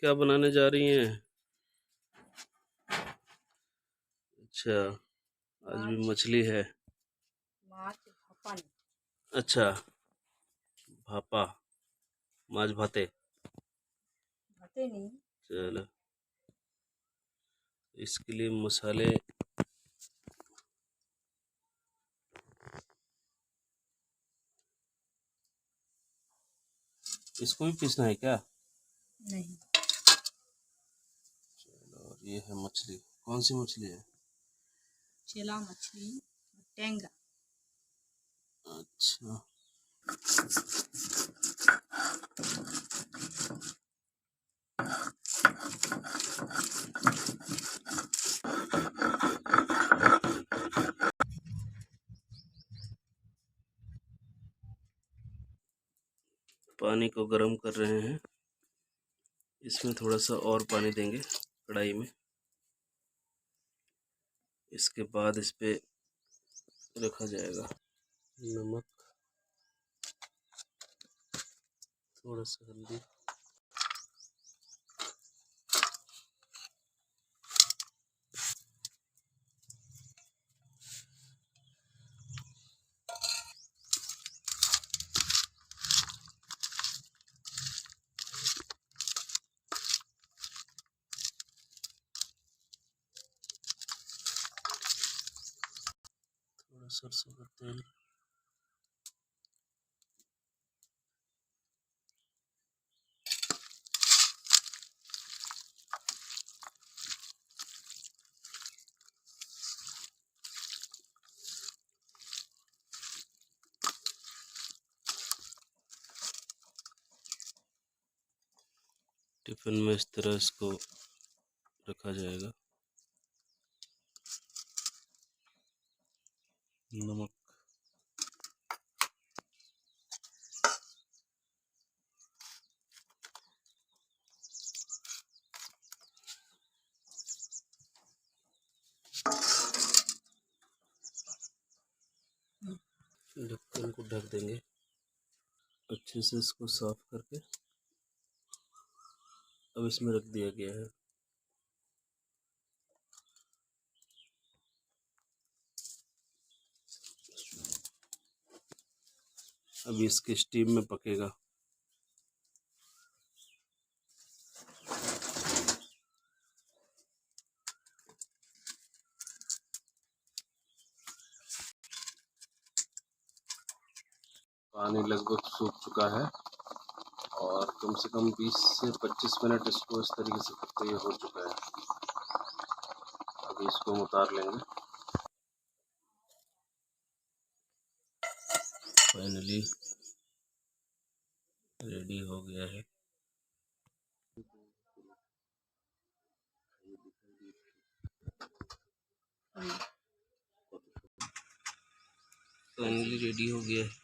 क्या बनाने जा रही हैं? अच्छा, आज भी मछली है। माछ भापा नहीं। अच्छा, भापा माछ भाते। भाते नहीं। चलो, इसके लिए मसाले इसको भी पीसना है क्या? नहीं। चलो, और ये है मछली। कौन सी मछली है? चेला मछली, टेंगा। अच्छा, पानी को गर्म कर रहे हैं। इसमें थोड़ा सा और पानी देंगे कढ़ाई में। इसके बाद इस पे रखा जाएगा नमक, थोड़ा सा हल्दी, थोड़ा सरसों का तेल, टिफिन में इस तरह इसको रखा जाएगा। नमक, ढक्कन को ढक देंगे। अच्छे से इसको साफ करके अब इसमें रख दिया गया है। अभी इसके स्टीम में पकेगा। पानी लगभग सूख चुका है और कम से कम 20 से 25 मिनट इसको इस तरीके से करते हुए हो चुका है। अभी इसको हम उतार लेंगे। फाइनली रेडी हो गया है। फाइनली रेडी हो गया है।